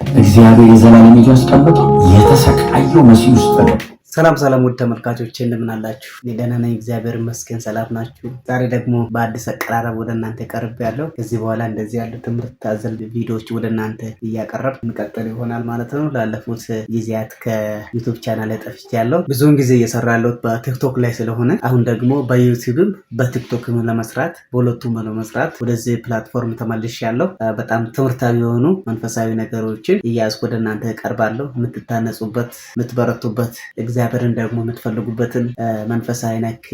እግዚአብሔር የዘላለም ሕይወት ያስቀምጠው የተሰቃየው መሲህ ውስጥ ነው። ሰላም ውድ ተመልካቾቼ እንደምን አላችሁ? እኔ ደህና ነኝ፣ እግዚአብሔር ይመስገን። ሰላም ናችሁ? ዛሬ ደግሞ በአዲስ አቀራረብ ወደ እናንተ ቀርብ ያለው ከዚህ በኋላ እንደዚህ ያሉ ትምህርት አዘል ቪዲዮዎች ወደ እናንተ እያቀረብ እንቀጥል ይሆናል ማለት ነው። ላለፉት ጊዜያት ከዩቲዩብ ቻናል ላይ ጠፍቼ ያለው ብዙውን ጊዜ እየሰራ ያለሁት በቲክቶክ ላይ ስለሆነ አሁን ደግሞ በዩቲዩብም በቲክቶክም ለመስራት በሁለቱም ለመስራት ወደዚህ ፕላትፎርም ተመልሼ ያለው በጣም ትምህርታዊ የሆኑ መንፈሳዊ ነገሮችን እያዝኩ ወደ እናንተ ቀርባለሁ። የምትታነጹበት የምትበረቱበት እግዚአብሔርን ደግሞ የምትፈልጉበትን መንፈሳዊ ነክ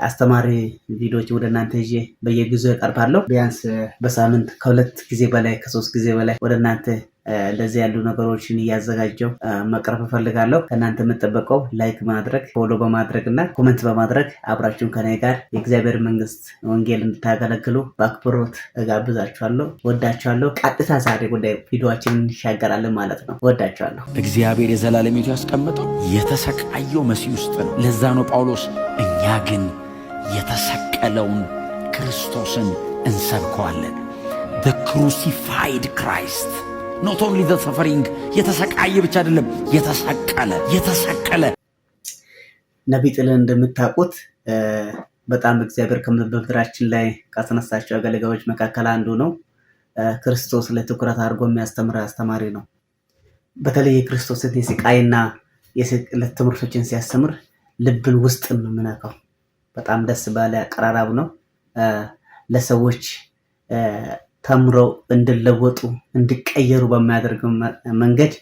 አስተማሪ ቪዲዮዎች ወደ እናንተ ይዤ በየጊዜው እቀርባለሁ። ቢያንስ በሳምንት ከሁለት ጊዜ በላይ ከሶስት ጊዜ በላይ ወደ እናንተ እንደዚህ ያሉ ነገሮችን እያዘጋጀው መቅረብ እፈልጋለሁ። ከእናንተ የምጠበቀው ላይክ ማድረግ፣ ፎሎ በማድረግ እና ኮሜንት በማድረግ አብራችሁን ከኔ ጋር የእግዚአብሔር መንግስት ወንጌል እንድታገለግሉ በአክብሮት እጋብዛችኋለሁ። ወዳችኋለሁ። ቀጥታ ዛሬ ወደ ቪዲዮአችን እንሻገራለን ማለት ነው። ወዳችኋለሁ። እግዚአብሔር የዘላለም ሕይወት ያስቀምጠው የተሰቃየው መሲህ ውስጥ ነው። ለዛ ነው ጳውሎስ እኛ ግን የተሰቀለውን ክርስቶስን እንሰብከዋለን። the crucified Christ not only the suffering የተሰቃየ ብቻ አይደለም የተሰቀለ ነቢይ ጥለን እንደምታውቁት በጣም እግዚአብሔር ከምድራችን ላይ ካስነሳቸው አገልጋዮች መካከል አንዱ ነው። ክርስቶስ ለትኩረት አድርጎ የሚያስተምር አስተማሪ ነው። በተለይ የክርስቶስን የስቃይና የስቅለት ትምህርቶችን ሲያስተምር ልብን ውስጥን ነው የምነካው። በጣም ደስ ባለ አቀራረብ ነው። ለሰዎች ተምረው እንዲለወጡ እንዲቀየሩ በሚያደርገው መንገድ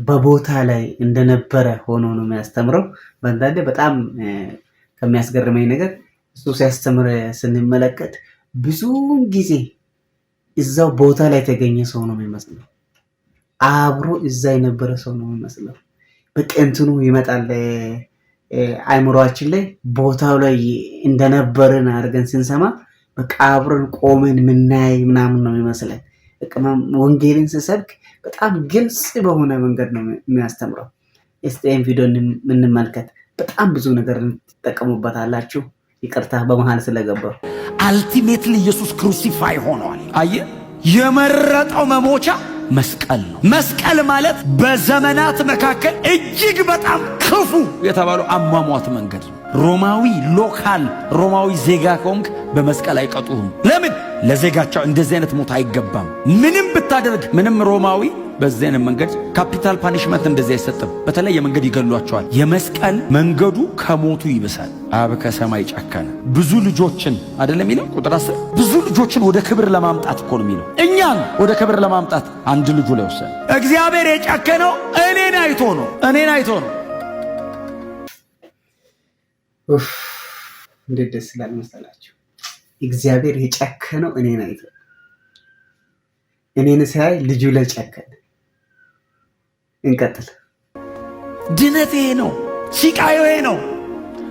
በቦታ ላይ እንደነበረ ሆኖ ነው የሚያስተምረው። በአንዳንዴ በጣም ከሚያስገርመኝ ነገር እሱ ሲያስተምር ስንመለከት ብዙውን ጊዜ እዛው ቦታ ላይ የተገኘ ሰው ነው የሚመስለው። አብሮ እዛ የነበረ ሰው ነው የሚመስለው። በቀንትኑ ይመጣል አይምሮአችን ላይ ቦታው ላይ እንደነበረን አድርገን ስንሰማ በቃ አብረን ቆመን ምናይ ምናምን ነው የሚመስለን። ወንጌልን ስሰብክ በጣም ግልጽ በሆነ መንገድ ነው የሚያስተምረው። እስቲን ቪዲዮ እንመልከት። በጣም ብዙ ነገር ትጠቀሙበታላችሁ። ይቅርታ በመሃል ስለገባው። አልቲሜትሊ ኢየሱስ ክሩሲፋይ ሆኗል። አየ የመረጠው መሞቻ መስቀል ነው። መስቀል ማለት በዘመናት መካከል እጅግ በጣም ክፉ የተባለው አሟሟት መንገድ ነው። ሮማዊ ዜጋ ከሆንክ በመስቀል አይቀጡህም። ለምን? ለዜጋቸው እንደዚህ አይነት ሞት አይገባም። ምንም ብታደርግ ምንም ሮማዊ በዚህ አይነት መንገድ ካፒታል ፓኒሽመንት እንደዚህ አይሰጥም። በተለየ መንገድ ይገሏቸዋል። የመስቀል መንገዱ ከሞቱ ይብሳል። አብ ከሰማይ ጨከነ ብዙ ልጆችን አይደለም የሚለው ቁጥር 10 ብዙ ልጆችን ወደ ክብር ለማምጣት እኮ ነው የሚለው። እኛን ወደ ክብር ለማምጣት አንድ ልጁ ላይ ወሰነ። እግዚአብሔር የጨከነው እኔን አይቶ ነው። እንዴት ደስ ይላል መሰላችሁ! እግዚአብሔር የጨከነው እኔን አይቶ፣ እኔን ሳይ ልጁ ላይ ጨከነ። እንቀጥል። ድነት ይሄ ነው። ሲቃዩ ይሄ ነው።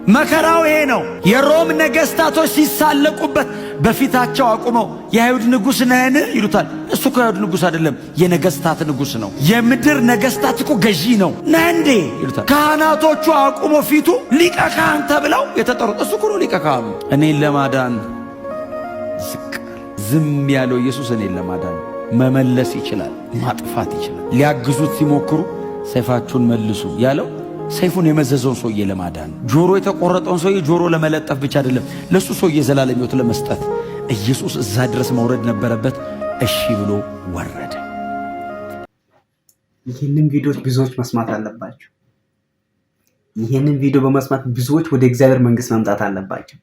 መከራው ይሄ ነው። የሮም ነገስታቶች ሲሳለቁበት በፊታቸው አቁመው የአይሁድ ንጉሥ ነህን ይሉታል። እሱ እኮ የአይሁድ ንጉሥ አይደለም፣ የነገስታት ንጉሥ ነው። የምድር ነገስታት እኮ ገዢ ነው ነህ እንዴ ይሉታል። ካህናቶቹ አቁሞ ፊቱ ሊቀ ካህን ተብለው የተጠሩት እሱ እኮ ነው ሊቀ ካህኑ። እኔን ለማዳን ዝም ያለው ኢየሱስ እኔን ለማዳን መመለስ ይችላል፣ ማጥፋት ይችላል። ሊያግዙት ሲሞክሩ ሰይፋችሁን መልሱ ያለው ሰይፉን የመዘዘውን ሰውዬ ለማዳን፣ ጆሮ የተቆረጠውን ሰውዬ ጆሮ ለመለጠፍ ብቻ አይደለም፣ ለሱ ሰውዬ ዘላለም ሕይወት ለመስጠት ኢየሱስ እዛ ድረስ መውረድ ነበረበት። እሺ ብሎ ወረደ። ይህንን ቪዲዮ ብዙዎች መስማት አለባቸው። ይህንን ቪዲዮ በመስማት ብዙዎች ወደ እግዚአብሔር መንግስት መምጣት አለባቸው።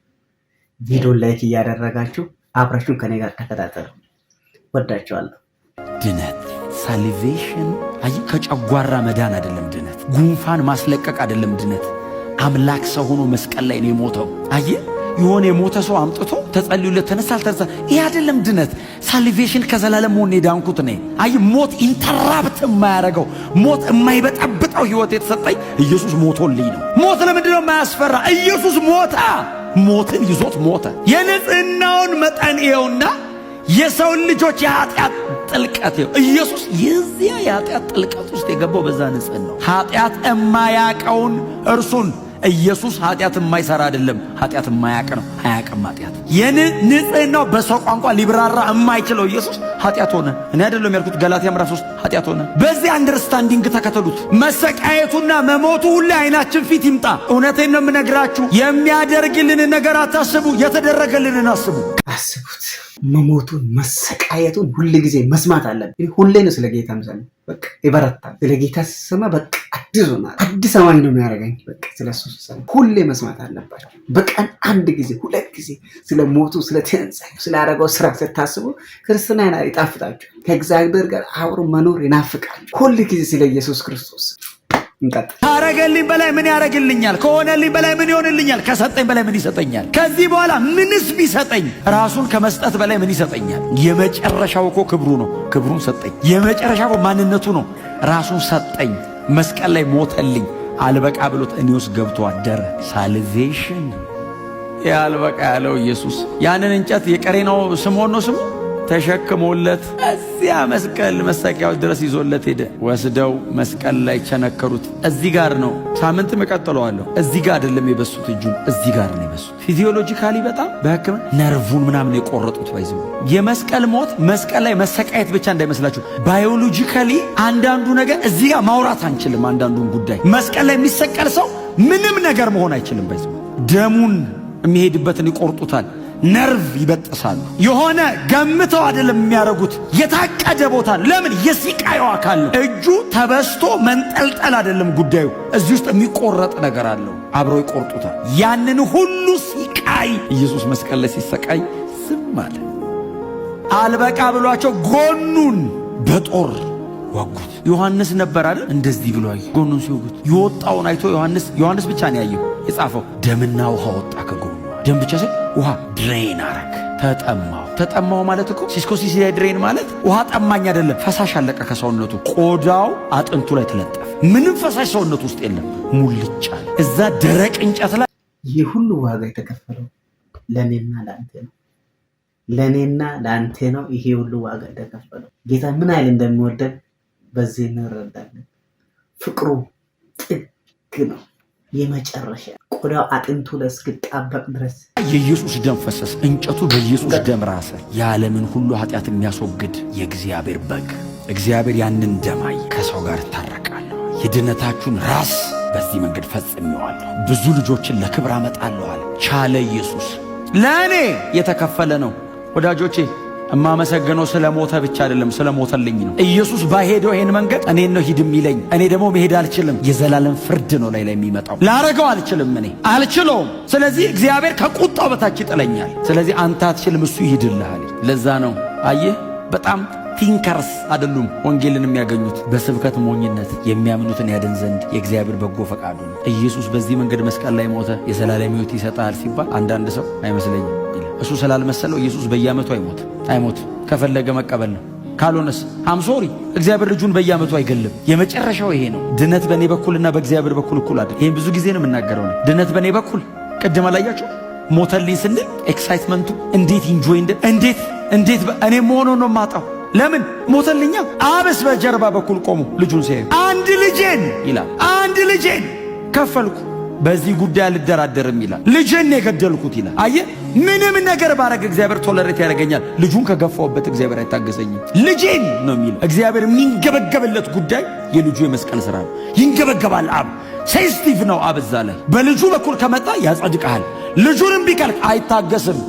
ቪዲዮን ላይክ እያደረጋችሁ አብራችሁን ከኔ ጋር ተከታተሉ። ወዳችኋለሁ። ድነት ሳልቬሽን ከጨጓራ መዳን አይደለም ድነት። ጉንፋን ማስለቀቅ አይደለም ድነት። አምላክ ሰው ሆኖ መስቀል ላይ ነው የሞተው። የሆነ የሞተ ሰው አምጥቶ ተጸልዩለት ተነሳ አልተነሳ ይሄ አይደለም ድነት። ሳልቬሽን ከዘላለም ሞት የዳንኩት ነኝ። ሞት ኢንተራፕት የማያደርገው ሞት የማይበጠብጠው ህይወት የተሰጠኝ ኢየሱስ ሞቶልኝ ነው። ሞት ለምንድን ነው የማያስፈራ? ኢየሱስ ሞትን ይዞት ሞተ። የንጽህናውን መጠን ይኸውና የሰውን ልጆች የኃጢአት ጥልቀት ኢየሱስ የዚያ የኃጢአት ጥልቀት ውስጥ የገባው በዛ ንጽህና ነው። ኃጢአት የማያውቀውን እርሱን ኢየሱስ ኃጢአት የማይሰራ አይደለም፣ ኃጢአት የማያውቅ ነው። አያውቅም ኃጢአት። ንጽሕናው በሰው ቋንቋ ሊብራራ የማይችለው ኢየሱስ ኃጢአት ሆነ። እኔ አይደለም ያልኩት፣ ገላትያ ምዕራፍ 3 ኃጢአት ሆነ። በዚህ አንደርስታንዲንግ ተከተሉት። መሰቃየቱና መሞቱ ሁሌ አይናችን ፊት ይምጣ። እውነቴን ነው የምነግራችሁ። የሚያደርግልን ነገር አታስቡ፣ የተደረገልንን አስቡ። አስቡት። መሞቱን መሰቃየቱን ሁል ጊዜ መስማት አለብን። ሁሌ ነው ስለ ጌታ ምሳሌ በቃ ይበረታል። ስለ ጌታ ስሰማ በቃ አዲስ ሰማኝ ነው የሚያደርገኝ። በቃ ስለሱ ስሰማ ሁሌ መስማት አለባቸው። በቀን አንድ ጊዜ ሁለት ጊዜ ስለ ሞቱ፣ ስለ ትንሣኤው፣ ስላደረገው ስራ ስታስቡ ክርስትና ይጣፍጣችሁ። ከእግዚአብሔር ጋር አብሮ መኖር ይናፍቃል። ሁል ጊዜ ስለ ኢየሱስ ክርስቶስ እንቀጥል። ካረገልኝ በላይ ምን ያረግልኛል? ከሆነልኝ በላይ ምን ይሆንልኛል? ከሰጠኝ በላይ ምን ይሰጠኛል? ከዚህ በኋላ ምንስ ቢሰጠኝ ራሱን ከመስጠት በላይ ምን ይሰጠኛል? የመጨረሻው እኮ ክብሩ ነው። ክብሩን ሰጠኝ። የመጨረሻው ማንነቱ ነው። ራሱን ሰጠኝ። መስቀል ላይ ሞተልኝ። አልበቃ ብሎት እኔ ውስጥ ገብቶ አደረ። ሳልቬሽን ያልበቃ ያለው ኢየሱስ ያንን እንጨት የቀሬናው ስምዖን ነው ስሙ ተሸክሞለት እዚያ መስቀል መሰቂያው ድረስ ይዞለት ሄደ። ወስደው መስቀል ላይ ቸነከሩት። እዚህ ጋር ነው ሳምንት መቀጠለዋለሁ። እዚህ ጋር አይደለም የበሱት፣ እጁን እዚህ ጋር ነው የበሱት። ፊዚዮሎጂካሊ በጣም በሕክምና ነርቡን ምናምን የቆረጡት ባይዘው። የመስቀል ሞት መስቀል ላይ መሰቃየት ብቻ እንዳይመስላችሁ። ባዮሎጂካሊ አንዳንዱ ነገር እዚህ ጋር ማውራት አንችልም። አንዳንዱን ጉዳይ መስቀል ላይ የሚሰቀል ሰው ምንም ነገር መሆን አይችልም። ባይዘው ደሙን የሚሄድበትን ይቆርጡታል። ነርቭ ይበጥሳሉ። የሆነ ገምተው አይደለም የሚያረጉት፣ የታቀደ ቦታ። ለምን? የሲቃዩ አካል ነው። እጁ ተበስቶ መንጠልጠል አይደለም ጉዳዩ። እዚህ ውስጥ የሚቆረጥ ነገር አለው። አብረው ይቆርጡታል። ያንን ሁሉ ሲቃይ ኢየሱስ መስቀል ላይ ሲሰቃይ ዝም አለ። አልበቃ ብሏቸው ጎኑን በጦር ወጉት። ዮሐንስ ነበር አይደል እንደዚህ ብሎ አየ። ጎኑን ሲወጉት የወጣውን አይቶ ዮሐንስ ብቻ ነው ያየው። የጻፈው ደምና ውሃ ወጣ ከጎኑ። ደም ብቻ ሳይሆን ውሃ ድሬን አረግ። ተጠማው ማለት እኮ ሲስኮሲስ ድሬን ማለት ውሃ ጠማኝ አይደለም። ፈሳሽ አለቀ ከሰውነቱ። ቆዳው አጥንቱ ላይ ተለጠፈ። ምንም ፈሳሽ ሰውነቱ ውስጥ የለም። ሙልጫ እዛ ደረቅ እንጨት ላይ። ይህ ሁሉ ዋጋ የተከፈለው ለኔና ለአንተ ነው። ለኔና ለአንተ ነው። ይሄ ሁሉ ዋጋ የተከፈለው ጌታ ምን ያህል እንደሚወደን በዚህ እንረዳለን። ፍቅሩ ጥግ ነው። የመጨረሻ ቆዳው አጥንቱ ላይ እስኪጣበቅ ድረስ የኢየሱስ ደም ፈሰሰ። እንጨቱ በኢየሱስ ደም ራሰ። የዓለምን ሁሉ ኃጢአት የሚያስወግድ የእግዚአብሔር በግ። እግዚአብሔር ያንን ደማይ ከሰው ጋር ታረቃለሁ። የድነታችሁን ራስ በዚህ መንገድ ፈጽሜዋለሁ። ብዙ ልጆችን ለክብር አመጣለሁ አለ። ቻለ። ኢየሱስ ለእኔ የተከፈለ ነው ወዳጆቼ። እማመሰገነው ስለ ሞተ ብቻ አይደለም፣ ስለ ሞተልኝ ነው። ኢየሱስ ባሄደው ይሄን መንገድ እኔን ነው ሂድ የሚለኝ። እኔ ደግሞ መሄድ አልችልም። የዘላለም ፍርድ ነው ላይ የሚመጣው። ላረገው አልችልም፣ እኔ አልችለውም። ስለዚህ እግዚአብሔር ከቁጣው በታች ይጥለኛል። ስለዚህ አንተ አትችልም፣ እሱ ይሄድልሃል። ለዛ ነው አየህ፣ በጣም ቲንከርስ አይደሉም ወንጌልን የሚያገኙት። በስብከት ሞኝነት የሚያምኑትን ያድን ዘንድ የእግዚአብሔር በጎ ፈቃዱ ነው። ኢየሱስ በዚህ መንገድ መስቀል ላይ ሞተ፣ የዘላለም ሕይወት ይሰጣል ሲባል አንዳንድ ሰው አይመስለኝም። እሱ ስላልመሰለው ኢየሱስ በየዓመቱ አይሞት። ከፈለገ መቀበል ነው። ካልሆነስ አምሶሪ እግዚአብሔር ልጁን በየዓመቱ አይገልም። የመጨረሻው ይሄ ነው። ድነት በእኔ በኩልና በእግዚአብሔር በኩል እኩል አይደል። ይሄን ብዙ ጊዜ ነው የምናገረው። ድነት በእኔ በኩል ቅድም አላያችሁ? ሞተልኝ ስንል ኤክሳይትመንቱ እንዴት ኢንጆይ እንዴት እኔ መሆኑ ነው የማጣው። ለምን ሞተልኛ? አብስ በጀርባ በኩል ቆሙ ልጁን ሲያዩ አንድ ልጄን ይላል። አንድ ልጄን ከፈልኩ፣ በዚህ ጉዳይ አልደራደርም ይላል። ልጄን የገደልኩት ይላል። አየህ፣ ምንም ነገር ባረግ እግዚአብሔር ቶለሬት ያደርገኛል። ልጁን ከገፋውበት እግዚአብሔር አይታገሰኝም። ልጄን ነው የሚለው። እግዚአብሔር የሚንገበገብለት ጉዳይ የልጁ የመስቀል ሥራ ነው። ይንገበገባል። አብ ሴንሲቲቭ ነው። አብ እዛ ላይ በልጁ በኩል ከመጣ ያጸድቅሃል። ልጁንም ቢቀልቅ አይታገስም።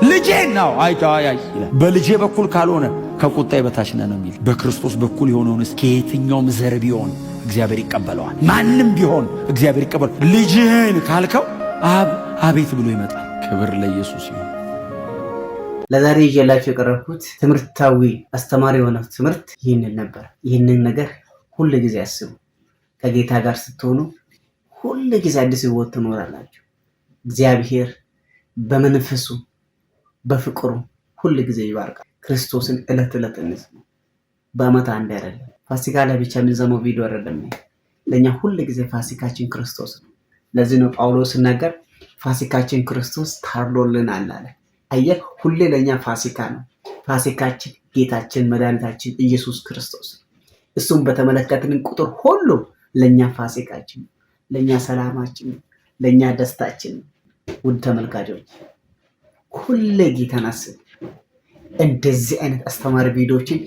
ልጄን ነው አይታያይ ይላል። በልጄ በኩል ካልሆነ ከቁጣዬ በታች ነህ ነው የሚል። በክርስቶስ በኩል የሆነውንስ ከየትኛውም ዘር ቢሆን እግዚአብሔር ይቀበለዋል። ማንም ቢሆን እግዚአብሔር ይቀበለዋል። ልጅህን ካልከው አብ አቤት ብሎ ይመጣል። ክብር ለኢየሱስ ይሁን። ለዛሬ ይዤላችሁ የቀረብኩት ትምህርታዊ አስተማሪ የሆነ ትምህርት ይህንን ነበር። ይህንን ነገር ሁል ጊዜ አስቡ። ከጌታ ጋር ስትሆኑ ሁል ጊዜ አዲስ ሕይወት ትኖራላችሁ። እግዚአብሔር በመንፈሱ በፍቅሩ ሁል ጊዜ ይባርካል። ክርስቶስን ዕለት ዕለት እንስማ። በዓመት አንድ አይደለም። ፋሲካ ላይ ብቻ የምንሰማው ቪዲዮ አይደለም። ለኛ ሁል ጊዜ ፋሲካችን ክርስቶስ ነው። ለዚህ ነው ጳውሎስ ሲናገር ፋሲካችን ክርስቶስ ታርዶልናል አለ። አየህ፣ ሁሌ ለኛ ፋሲካ ነው። ፋሲካችን ጌታችን መድኃኒታችን ኢየሱስ ክርስቶስ። እሱም በተመለከትን ቁጥር ሁሉ ለኛ ፋሲካችን። ለኛ ሰላማችን፣ ለኛ ደስታችን። ውድ ተመልካቾች ሁሌ ጌታን አስቡ። እንደዚህ አይነት አስተማሪ ቪዲዮዎችን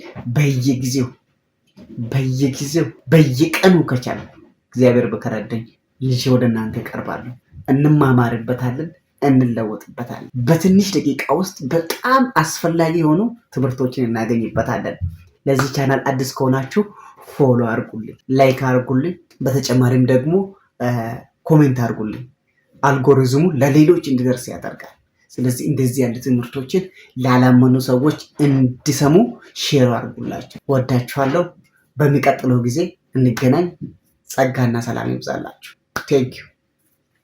በየቀኑ ከቻለ እግዚአብሔር በከረደኝ ልጅ ወደ እናንተ እቀርባለሁ። እንማማርበታለን፣ እንለወጥበታለን። በትንሽ ደቂቃ ውስጥ በጣም አስፈላጊ የሆኑ ትምህርቶችን እናገኝበታለን። ለዚህ ቻናል አዲስ ከሆናችሁ ፎሎ አድርጉልኝ፣ ላይክ አድርጉልኝ። በተጨማሪም ደግሞ ኮሜንት አድርጉልኝ። አልጎሪዝሙ ለሌሎች እንዲደርስ ያደርጋል። ስለዚህ እንደዚህ ያሉ ትምህርቶችን ላላመኑ ሰዎች እንዲሰሙ ሼር አድርጉላቸው። ወዳችኋለሁ። በሚቀጥለው ጊዜ እንገናኝ። ጸጋና ሰላም ይብዛላችሁ። ቴንኪዩ